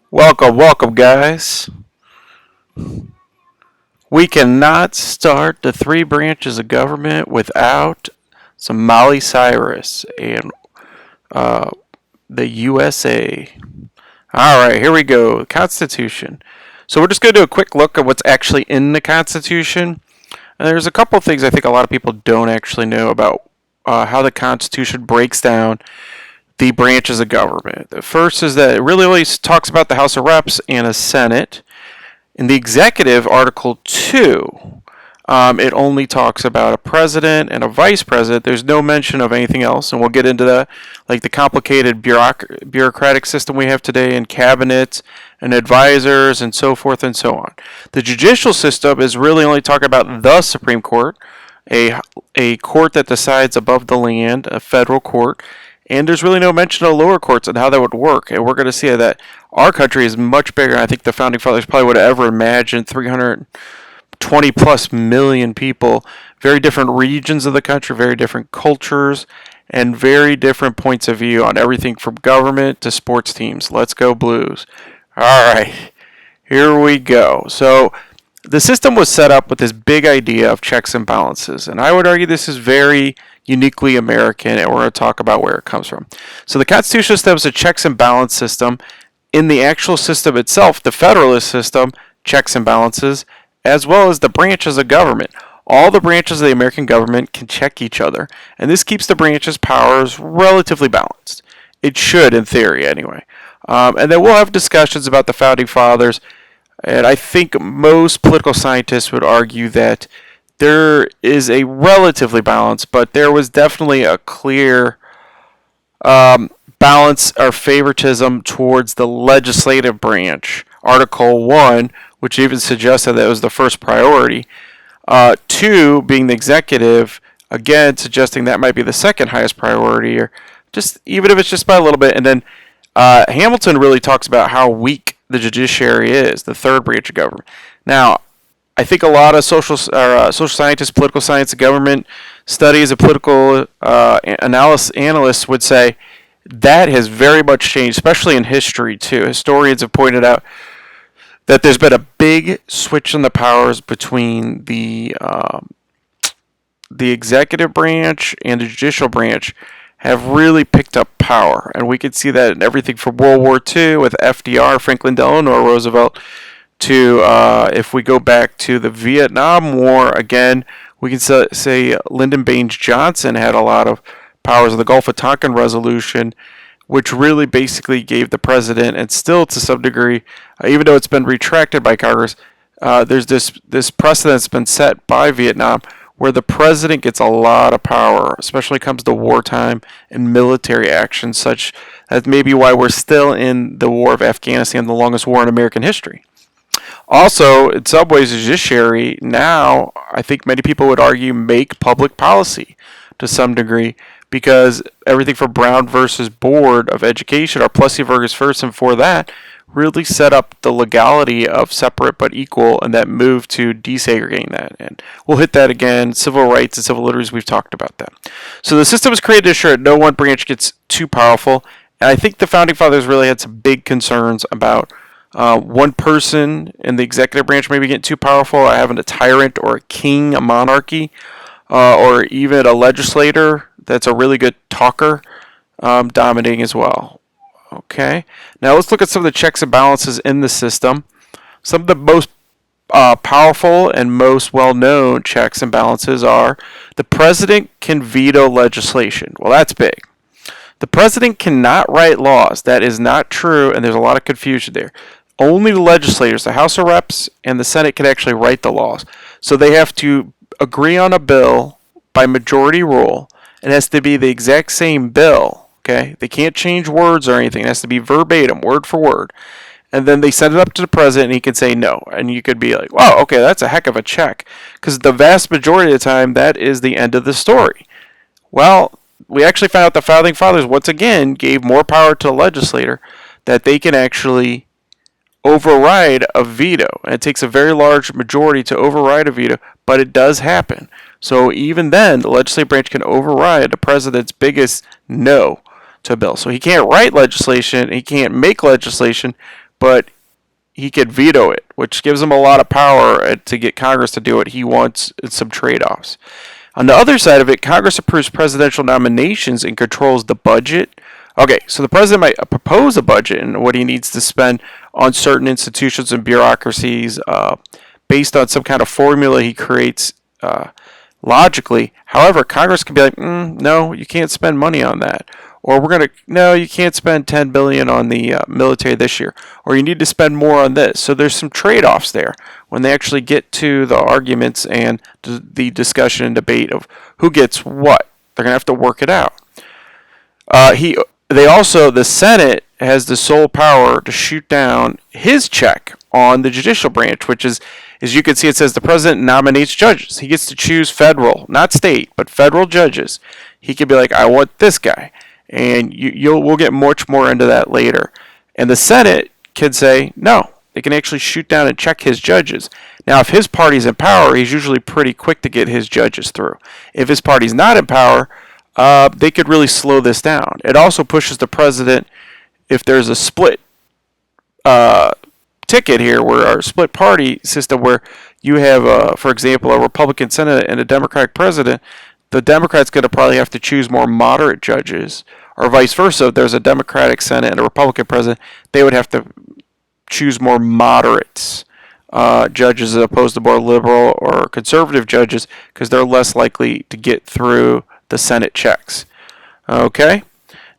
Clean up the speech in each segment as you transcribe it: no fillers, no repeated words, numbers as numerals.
Welcome, guys. We cannot start the three branches of government without some Molly Cyrus and uh, the USA. All right, here we go. Constitution. So we're just going to do a quick look at what's actually in the Constitution. And there's a couple of things I think a lot of people don't actually know about how the Constitution breaks down the branches of government. The first is that it really only talks about the House of Reps and a Senate. In the executive, Article 2, it only talks about a president and a vice president. There's no mention of anything else, and we'll get into that, like the complicated bureaucratic system we have today in cabinets and advisors and so forth and so on. The judicial system is really only talking about the Supreme Court, a court that decides above the land, a federal court, and there's really no mention of lower courts and how that would work. And we're going to see that our country is much bigger. I think the founding fathers probably would have ever imagined 320 plus million people, very different regions of the country, very different cultures, and very different points of view on everything from government to sports teams. Let's go Blues. All right, here we go. So the system was set up with this big idea of checks and balances. And I would argue this is very uniquely American, and we're going to talk about where it comes from. So the Constitution establishes a checks and balance system. In the actual system itself, the Federalist system, checks and balances, as well as the branches of government. All the branches of the American government can check each other, and this keeps the branches' powers relatively balanced. It should, in theory, anyway. And then we'll have discussions about the Founding Fathers, and I think most political scientists would argue that there is a relatively balance, but there was definitely a clear balance or favoritism towards the legislative branch. Article 1, which even suggested that it was the first priority. 2, being the executive, again, suggesting that might be the second highest priority, or just even if it's just by a little bit. And then Hamilton really talks about how weak the judiciary is, the third branch of government. Now, I think a lot of social scientists, political science, government studies, and political analysts would say that has very much changed, especially in history too. Historians have pointed out that there's been a big switch in the powers between the executive branch and the judicial branch have really picked up power, and we could see that in everything from World War II with FDR, Franklin Delano Roosevelt, to if we go back to the Vietnam War, again, we can say Lyndon Baines Johnson had a lot of powers of the Gulf of Tonkin resolution, which really basically gave the president, and still to some degree, even though it's been retracted by Congress, there's this precedent that's been set by Vietnam where the president gets a lot of power, especially when it comes to wartime and military action, such as maybe why we're still in the war of Afghanistan, the longest war in American history. Also, in some ways, the judiciary now, I think many people would argue, make public policy to some degree, because everything from Brown versus Board of Education, or Plessy versus Ferguson for that, really set up the legality of separate but equal, and that move to desegregating that. And we'll hit that again. Civil rights and civil liberties, we've talked about that. So the system was created to ensure that no one branch gets too powerful. And I think the Founding Fathers really had some big concerns about one person in the executive branch maybe getting too powerful, or having a tyrant or a king, a monarchy, or even a legislator that's a really good talker dominating as well. Okay, now let's look at some of the checks and balances in the system. Some of the most powerful and most well-known checks and balances are the president can veto legislation. Well, that's big. The president cannot write laws. That is not true, and there's a lot of confusion there. Only the legislators, the House of Reps and the Senate, can actually write the laws. So they have to agree on a bill by majority rule. It has to be the exact same bill. Okay, they can't change words or anything. It has to be verbatim, word for word. And then they send it up to the president, and he can say no. And you could be like, wow, okay, that's a heck of a check. Because the vast majority of the time, that is the end of the story. Well, we actually found out the Founding Fathers, once again, gave more power to the legislator, that they can actually override a veto. And it takes a very large majority to override a veto, but it does happen. So even then, the legislative branch can override the president's biggest no to a bill. So he can't write legislation, he can't make legislation, but he could veto it, which gives him a lot of power to get Congress to do what he wants in some trade-offs. On the other side of it, Congress approves presidential nominations and controls the budget. Okay, so the president might propose a budget and what he needs to spend on certain institutions and bureaucracies based on some kind of formula he creates logically. However, Congress can be like, no, you can't spend money on that. Or no, you can't spend $10 billion on the military this year. Or you need to spend more on this. So there's some trade-offs there when they actually get to the arguments and the discussion and debate of who gets what. They're going to have to work it out. The Senate has the sole power to shoot down his check on the judicial branch, which is, as you can see, it says the president nominates judges. He gets to choose federal, not state, but federal judges. He could be like, I want this guy. And we'll get much more into that later. And the Senate can say, no, they can actually shoot down and check his judges. Now, if his party's in power, he's usually pretty quick to get his judges through. If his party's not in power, they could really slow this down. It also pushes the president, if there's a split ticket here, where our split party system, where you have, for example, a Republican Senate and a Democratic president, the Democrats going to probably have to choose more moderate judges, or vice versa. If there's a Democratic Senate and a Republican president, they would have to choose more moderate judges as opposed to more liberal or conservative judges, because they're less likely to get through the Senate checks. Okay?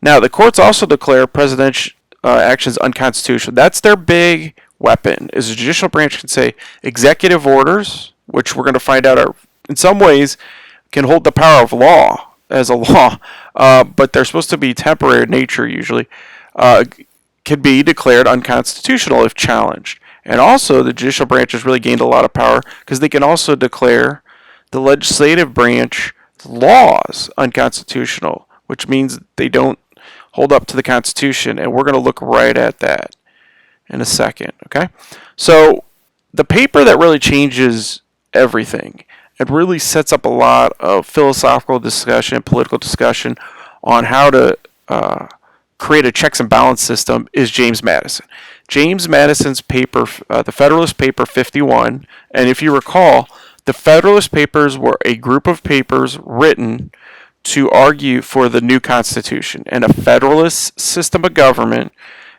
Now, the courts also declare presidential actions unconstitutional. That's their big weapon, is the judicial branch can say executive orders, which we're going to find out are, in some ways, can hold the power of law as a law, but they're supposed to be temporary in nature usually, can be declared unconstitutional if challenged. And also, the judicial branch has really gained a lot of power because they can also declare the legislative branch laws unconstitutional, which means they don't hold up to the Constitution, and we're going to look right at that in a second, okay? So, the paper that really changes everything, it really sets up a lot of philosophical discussion, political discussion on how to create a checks and balance system, is James Madison. James Madison's paper, the Federalist Paper 51, and if you recall, the Federalist Papers were a group of papers written to argue for the new Constitution and a Federalist system of government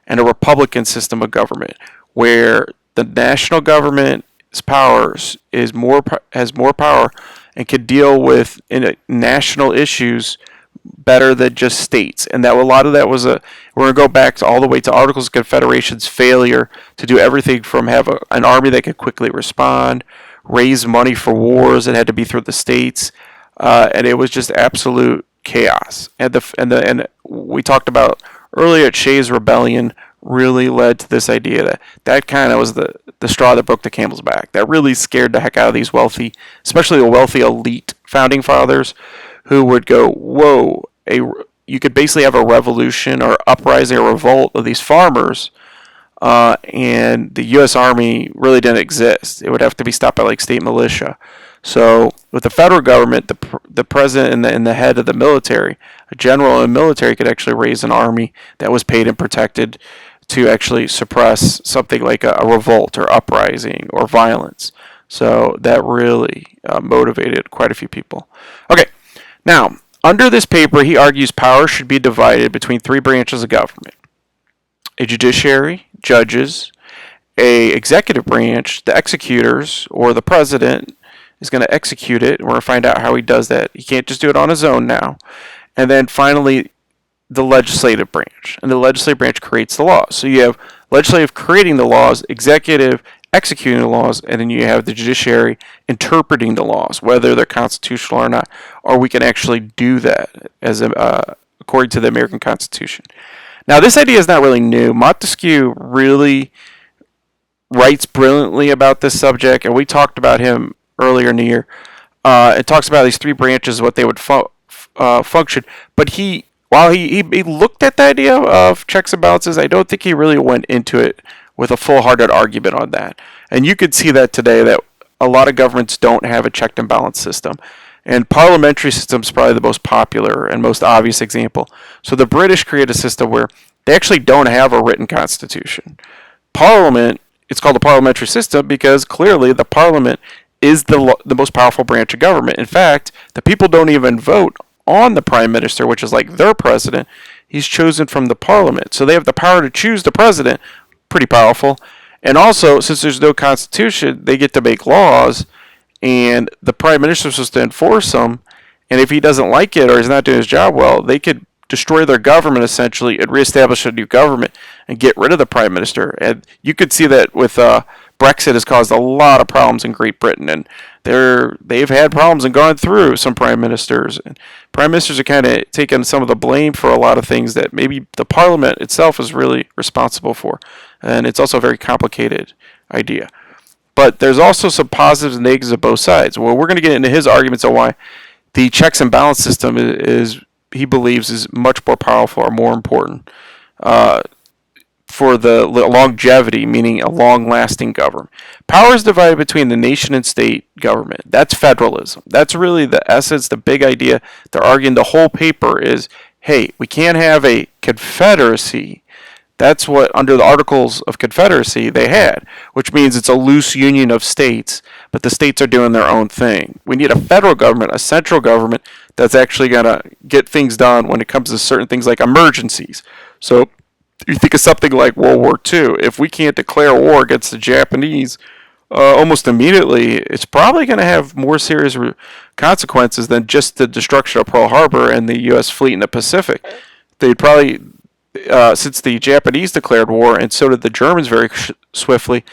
and a Republican system of government, where the national government's powers has more power and can deal with national issues better than just states. And that a lot of that was we're going to go back all the way to Articles of Confederation's failure to do everything from have an army that could quickly respond, raise money for wars that had to be through the states, and it was just absolute chaos. And we talked about earlier at Shays' Rebellion really led to this idea that kind of was the straw that broke the camel's back. That really scared the heck out of these wealthy, especially the wealthy elite founding fathers, who would go, whoa, you could basically have a revolution or uprising or revolt of these farmers, and the U.S. Army really didn't exist. It would have to be stopped by like state militia. So with the federal government, the president and the head of the military, a general in the military, could actually raise an army that was paid and protected to actually suppress something like a revolt or uprising or violence. So that really motivated quite a few people. Okay, now, under this paper, he argues power should be divided between three branches of government: a judiciary, judges; a executive branch, the executors, or the president is going to execute it. We're going to find out how he does that. He can't just do it on his own now. And then finally, the legislative branch. And the legislative branch creates the laws. So you have legislative creating the laws, executive executing the laws, and then you have the judiciary interpreting the laws, whether they're constitutional or not, or we can actually do that as according to the American Constitution. Now, this idea is not really new. Montesquieu really writes brilliantly about this subject, and we talked about him earlier in the year. It talks about these three branches, what they would function, but while he looked at the idea of checks and balances, I don't think he really went into it with a full-hearted argument on that. And you could see that today, that a lot of governments don't have a check and balance system. And parliamentary system is probably the most popular and most obvious example. So the British created a system where they actually don't have a written constitution. Parliament, it's called a parliamentary system because clearly the Parliament is the most powerful branch of government. In fact, the people don't even vote on the Prime Minister, which is like their president. He's chosen from the Parliament. So they have the power to choose the president. Pretty powerful. And also, since there's no constitution, they get to make laws, and the Prime Minister is supposed to enforce them. And if he doesn't like it or he's not doing his job well, they could destroy their government essentially and reestablish a new government and get rid of the Prime Minister. And you could see that with Brexit has caused a lot of problems in Great Britain, and they've had problems and gone through some prime ministers. And prime ministers are kind of taking some of the blame for a lot of things that maybe the Parliament itself is really responsible for. And it's also a very complicated idea. But there's also some positives and negatives of both sides. Well, we're going to get into his arguments on why the checks and balance system is he believes is much more powerful or more important for the longevity, meaning a long-lasting government. Power is divided between the nation and state government. That's federalism. That's really the essence, the big idea. They're arguing the whole paper is, hey, we can't have a confederacy. That's what, under the Articles of Confederacy, they had, which means it's a loose union of states, but the states are doing their own thing. We need a federal government, a central government, that's actually going to get things done when it comes to certain things like emergencies. So you think of something like World War II. If we can't declare war against the Japanese almost immediately, it's probably going to have more serious consequences than just the destruction of Pearl Harbor and the U.S. fleet in the Pacific. They'd probably, since the Japanese declared war, and so did the Germans very swiftly,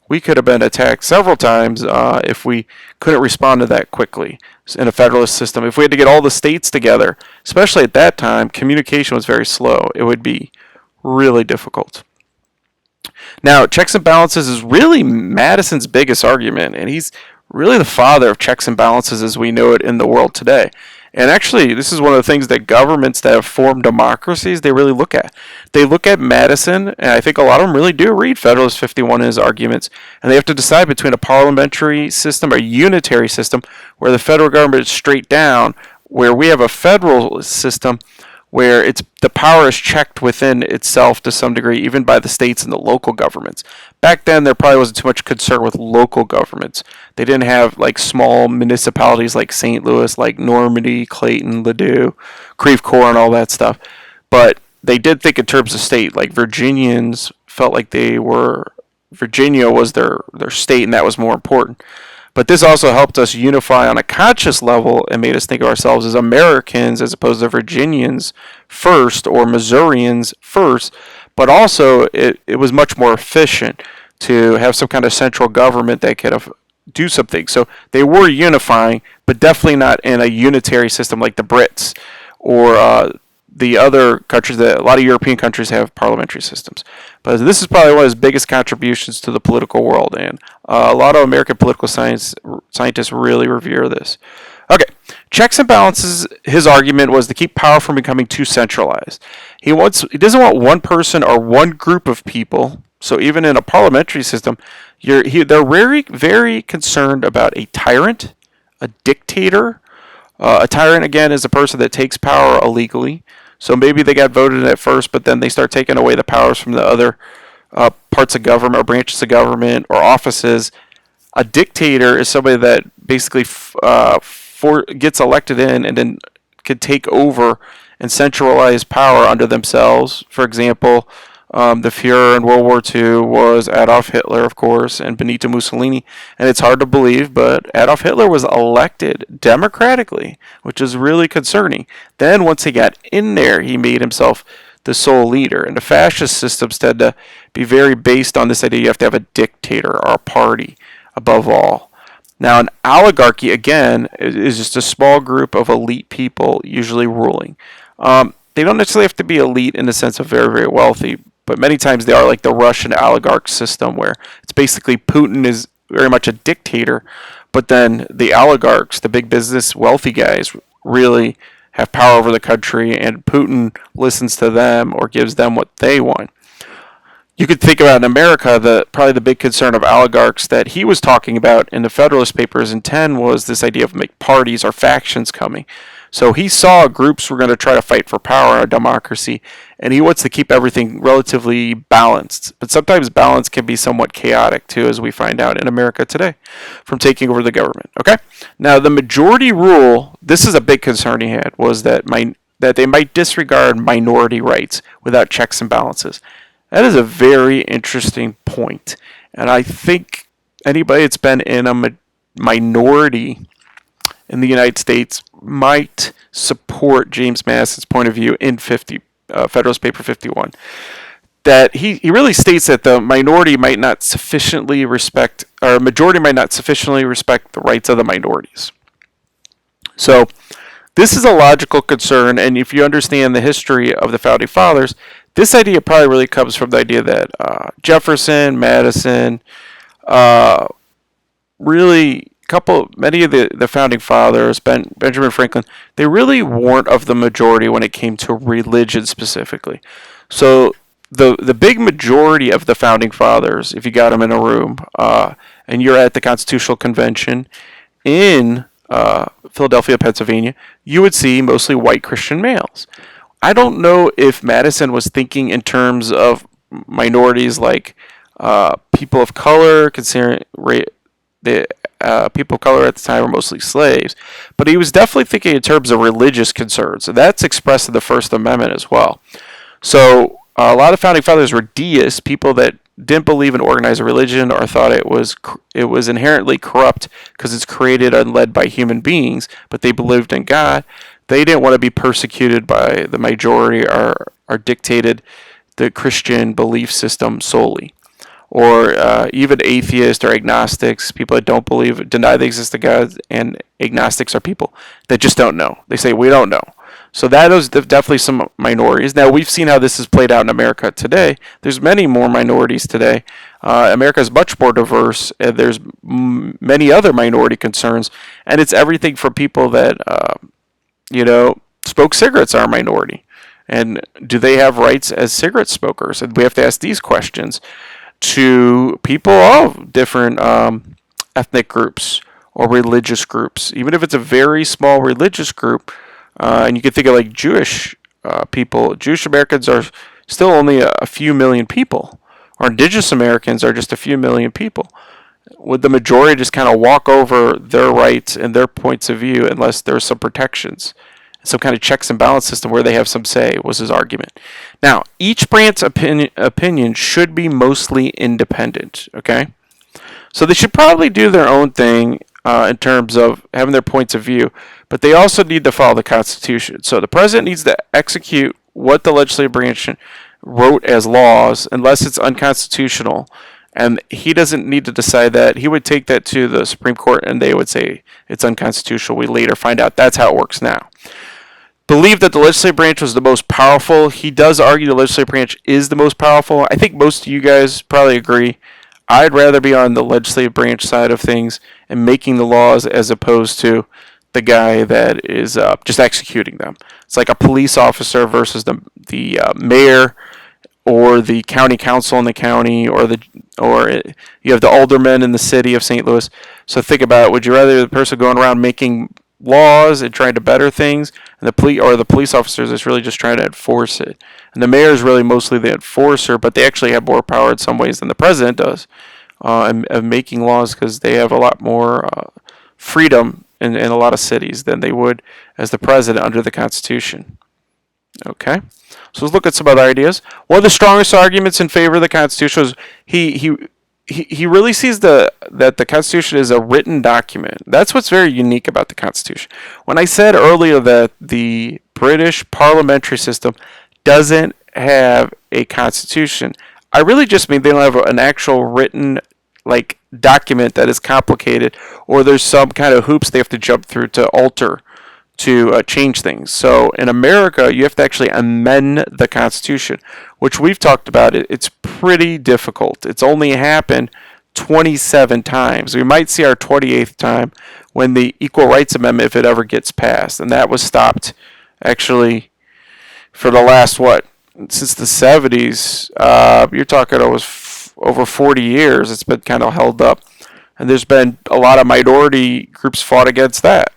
we could have been attacked several times if we couldn't respond to that quickly in a federalist system. If we had to get all the states together, especially at that time, communication was very slow. It would be really difficult. Now, checks and balances is really Madison's biggest argument, and he's really the father of checks and balances as we know it in the world today. And actually, this is one of the things that governments that have formed democracies, they really look at. They look at Madison, and I think a lot of them really do read Federalist 51 and his arguments, and they have to decide between a parliamentary system or a unitary system where the federal government is straight down, where we have a federal system where the power is checked within itself to some degree, even by the states and the local governments. Back then, there probably wasn't too much concern with local governments. They didn't have like small municipalities like St. Louis, like Normandy, Clayton, Ladue, Creve Coeur, and all that stuff. But they did think in terms of state. Like Virginians felt like Virginia was their state, and that was more important. But this also helped us unify on a conscious level and made us think of ourselves as Americans as opposed to Virginians first or Missourians first. But also, it was much more efficient to have some kind of central government that could do something. So they were unifying, but definitely not in a unitary system like the Brits or the other countries. That a lot of European countries have parliamentary systems. But this is probably one of his biggest contributions to the political world, and a lot of American political scientists really revere this. Okay, checks and balances, his argument was to keep power from becoming too centralized. He doesn't want one person or one group of people. So even in a parliamentary system, they're very, very concerned about a tyrant, a dictator. A tyrant, again, is a person that takes power illegally. So maybe they got voted in at first, but then they start taking away the powers from the other parts of government or branches of government or offices. A dictator is somebody that basically gets elected in and then can take over and centralize power under themselves. For example, the Führer in World War II was Adolf Hitler, of course, and Benito Mussolini. And it's hard to believe, but Adolf Hitler was elected democratically, which is really concerning. Then once he got in there, he made himself the sole leader. And the fascist systems tend to be very based on this idea you have to have a dictator or a party above all. Now, an oligarchy, again, is just a small group of elite people usually ruling. They don't necessarily have to be elite in the sense of very, very wealthy, but many times they are like the Russian oligarch system where it's basically Putin is very much a dictator, but then the oligarchs, the big business wealthy guys, really have power over the country, and Putin listens to them or gives them what they want. You could think about in America, probably the big concern of oligarchs that he was talking about in the Federalist Papers in 10 was this idea of parties or factions coming. So he saw groups were going to try to fight for power in a democracy, and he wants to keep everything relatively balanced. But sometimes balance can be somewhat chaotic too, as we find out in America today, from taking over the government. Okay, now the majority rule. This is a big concern he had, was that they might disregard minority rights without checks and balances. That is a very interesting point, and I think anybody that's been in a minority in the United States might support James Madison's point of view in Federalist Paper 51. That he really states that the minority might not sufficiently respect, or majority might not sufficiently respect the rights of the minorities. So this is a logical concern, and if you understand the history of the Founding Fathers, this idea probably really comes from the idea that Jefferson, Madison, many of the Founding Fathers, Benjamin Franklin, they really weren't of the majority when it came to religion specifically. So the big majority of the Founding Fathers, if you got them in a room, and you're at the Constitutional Convention in Philadelphia, Pennsylvania, you would see mostly white Christian males. I don't know if Madison was thinking in terms of minorities like people of color, considering the people of color at the time were mostly slaves, but he was definitely thinking in terms of religious concerns, and that's expressed in the First Amendment as well. So a lot of Founding Fathers were deists, people that didn't believe in organized religion or thought it was inherently corrupt because it's created and led by human beings, but they believed in God. They didn't want to be persecuted by the majority or dictated the Christian belief system solely. Or even atheists or agnostics, people that don't deny the existence of God, and agnostics are people that just don't know. They say, we don't know. So that is definitely some minorities. Now, we've seen how this is played out in America today. There's many more minorities today. America is much more diverse, and there's many other minority concerns, and it's everything from people that smoke cigarettes are a minority. And do they have rights as cigarette smokers? And we have to ask these questions to people of different ethnic groups or religious groups. Even if it's a very small religious group, and you can think of like Jewish people. Jewish Americans are still only a few million people, or Indigenous Americans are just a few million people. Would the majority just kind of walk over their rights and their points of view unless there's some protections, some kind of checks and balance system where they have some say, was his argument. Now, each branch's opinion should be mostly independent, okay? So they should probably do their own thing in terms of having their points of view, but they also need to follow the Constitution. So the president needs to execute what the legislative branch wrote as laws unless it's unconstitutional, and he doesn't need to decide that. He would take that to the Supreme Court, and they would say it's unconstitutional. We later find out that's how it works now. Believe that the legislative branch was the most powerful. He does argue the legislative branch is the most powerful. I think most of you guys probably agree. I'd rather be on the legislative branch side of things and making the laws as opposed to the guy that is just executing them. It's like a police officer versus the mayor or the county council in the county, or you have the alderman in the city of St. Louis. So think about it. Would you rather the person going around making laws and trying to better things, and the police officers is really just trying to enforce it? And the mayor is really mostly the enforcer, but they actually have more power in some ways than the president does of making laws, because they have a lot more freedom in a lot of cities than they would as the president under the Constitution. Okay, so let's look at some other ideas. One of the strongest arguments in favor of the Constitution is he really sees that the Constitution is a written document. That's what's very unique about the Constitution. When I said earlier that the British parliamentary system doesn't have a Constitution, I really just mean they don't have an actual written document that is complicated, or there's some kind of hoops they have to jump through to alter, to change things. So in America, you have to actually amend the Constitution, which we've talked about. It's pretty difficult. It's only happened 27 times. We might see our 28th time when the Equal Rights Amendment, if it ever gets passed, and that was stopped actually for the last, since the 70s. You're talking over 40 years. It's been kind of held up, and there's been a lot of minority groups fought against that.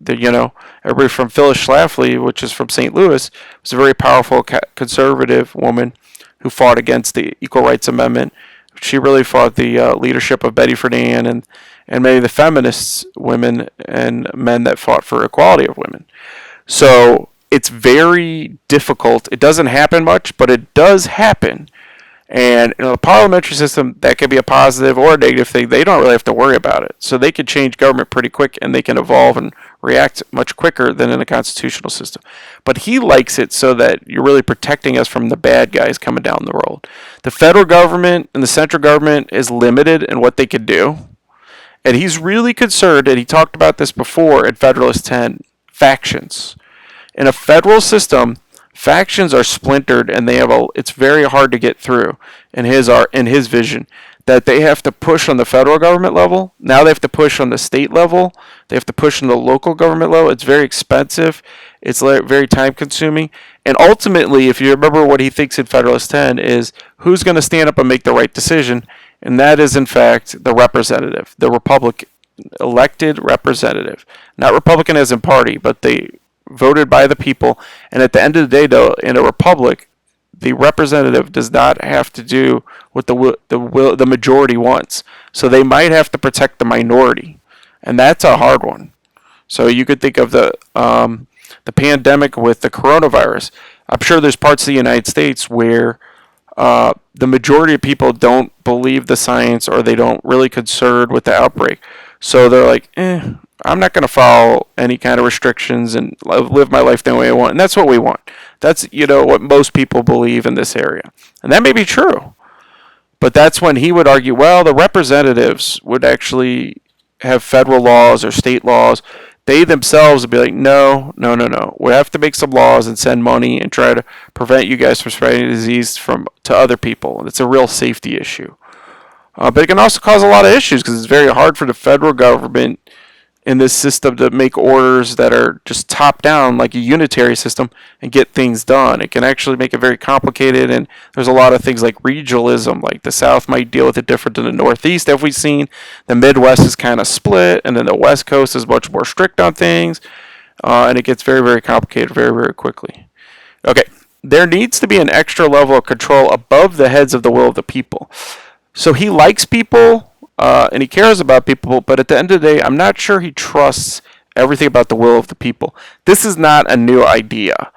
everybody from Phyllis Schlafly, which is from St. Louis, was a very powerful conservative woman who fought against the Equal Rights Amendment. She really fought the leadership of Betty Friedan and many of the feminists, women and men that fought for equality of women. So it's very difficult. It doesn't happen much, but it does happen. And in a parliamentary system, that could be a positive or a negative thing. They don't really have to worry about it. So they can change government pretty quick, and they can evolve and react much quicker than in a constitutional system. But he likes it so that you're really protecting us from the bad guys coming down the road. The federal government and the central government is limited in what they can do. And he's really concerned, and he talked about this before in Federalist 10, factions. In a federal system, factions are splintered, and it's very hard to get through in his vision, that they have to push on the federal government level. Now they have to push on the state level. They have to push on the local government level. It's very expensive. It's very time consuming. And ultimately, if you remember what he thinks in Federalist 10 is who's going to stand up and make the right decision, and that is in fact the representative, the Republican elected representative, not Republican as in party, but they voted by the people. And at the end of the day, though, in a republic, the representative does not have to do what the majority wants. So they might have to protect the minority, and that's a hard one. So you could think of the pandemic with the coronavirus. I'm sure there's parts of the United States where the majority of people don't believe the science, or they don't really concerned with the outbreak. So they're like, I'm not going to follow any kind of restrictions and live my life the way I want. And that's what we want. That's, what most people believe in this area. And that may be true. But that's when he would argue, well, the representatives would actually have federal laws or state laws. They themselves would be like, no. We have to make some laws and send money and try to prevent you guys from spreading the disease to other people. And it's a real safety issue. But it can also cause a lot of issues because it's very hard for the federal government in this system to make orders that are just top down like a unitary system and get things done. It can actually make it very complicated, and there's a lot of things like regionalism, like the South might deal with it different than the Northeast. Have we seen the Midwest is kind of split, and then the West Coast is much more strict on things, and it gets very, very complicated very, very quickly. Okay, there needs to be an extra level of control above the heads of the will of the people. So he likes people, and he cares about people, but at the end of the day, I'm not sure he trusts everything about the will of the people. This is not a new idea.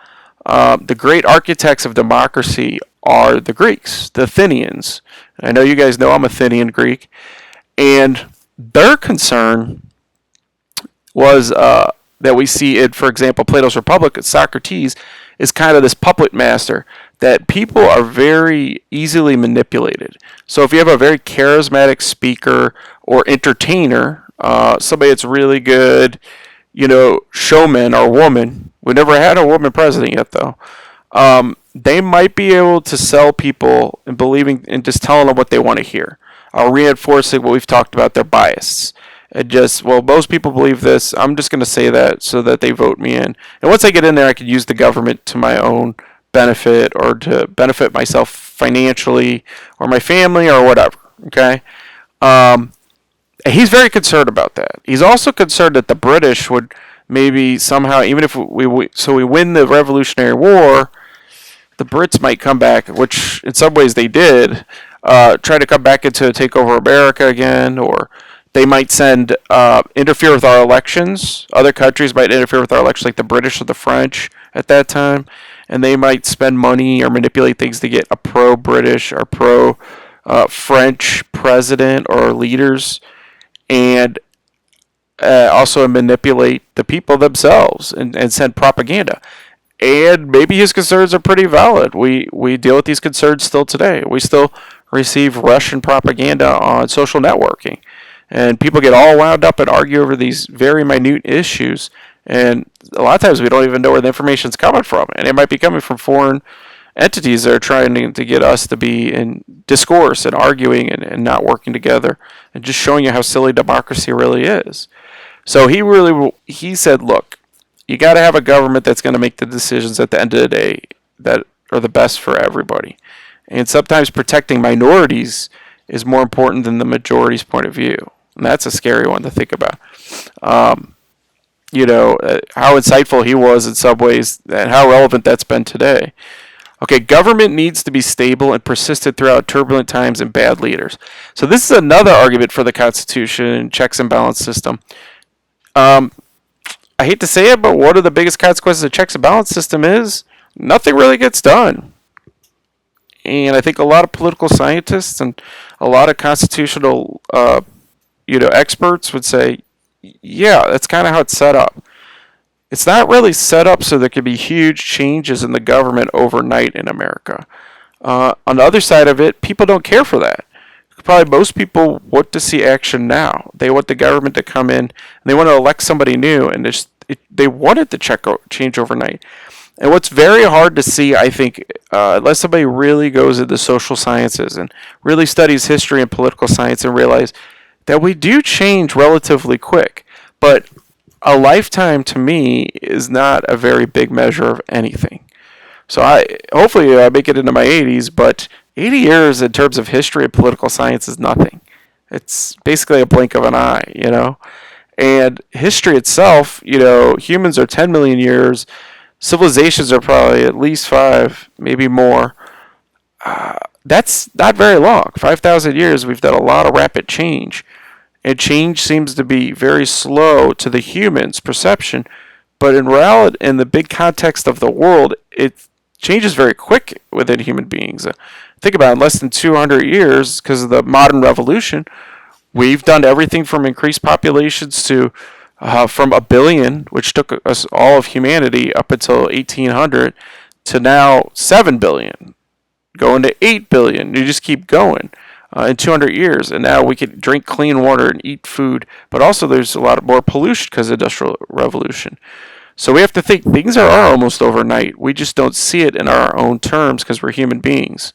The great architects of democracy are the Greeks, the Athenians. I know you guys know I'm Athenian Greek, and their concern was that we see in, for example, Plato's Republic, Socrates is kind of this puppet master, that people are very easily manipulated. So if you have a very charismatic speaker or entertainer, somebody that's really good, showman or woman, we never had a woman president yet though, they might be able to sell people and believing and just telling them what they want to hear, reinforcing what we've talked about, their bias. And most people believe this, I'm just going to say that so that they vote me in. And once I get in there, I can use the government to my own benefit or to benefit myself financially or my family or whatever. Okay. He's very concerned about that. He's also concerned that the British would maybe somehow, even if we win the Revolutionary War, the Brits might come back, which in some ways they did, try to come back into take over America again, or they might interfere with our elections. Other countries might interfere with our elections, like the British or the French at that time. And they might spend money or manipulate things to get a pro-British or pro-French president or leaders, and also manipulate the people themselves and send propaganda. And maybe his concerns are pretty valid. We deal with these concerns still today. We still receive Russian propaganda on social networking. And people get all wound up and argue over these very minute issues. And a lot of times we don't even know where the information's coming from. And it might be coming from foreign entities that are trying to get us to be in discourse and arguing and not working together and just showing you how silly democracy really is. So he said, look, you got to have a government that's going to make the decisions at the end of the day that are the best for everybody. And sometimes protecting minorities is more important than the majority's point of view. And that's a scary one to think about. how insightful he was in some ways and how relevant that's been today. Okay, government needs to be stable and persistent throughout turbulent times and bad leaders. So this is another argument for the Constitution, checks and balance system. Um, I hate to say it, but one of the biggest consequences of checks and balance system is nothing really gets done. And I think a lot of political scientists and a lot of constitutional, experts would say, yeah, that's kind of how it's set up. It's not really set up so there could be huge changes in the government overnight in America. On the other side of it, people don't care for that. Probably most people want to see action now. They want the government to come in and they want to elect somebody new, and they want it to change overnight. And what's very hard to see, I think, unless somebody really goes into social sciences and really studies history and political science and realize that we do change relatively quick. But a lifetime to me is not a very big measure of anything. So hopefully I make it into my 80s, but 80 years in terms of history and political science is nothing. It's basically a blink of an eye. And history itself, humans are 10 million years. Civilizations are probably at least 5, maybe more. That's not very long. 5,000 years, we've done a lot of rapid change. And change seems to be very slow to the human's perception. But in reality, in the big context of the world, it changes very quick within human beings. Think about it, in less than 200 years, because of the modern revolution, we've done everything from increased populations to from a billion, which took us all of humanity up until 1800, to now 7 billion, going to 8 billion. You just keep going in 200 years. And now we can drink clean water and eat food, but also there's a lot more pollution because of the Industrial Revolution. So we have to think things are almost overnight. We just don't see it in our own terms because we're human beings.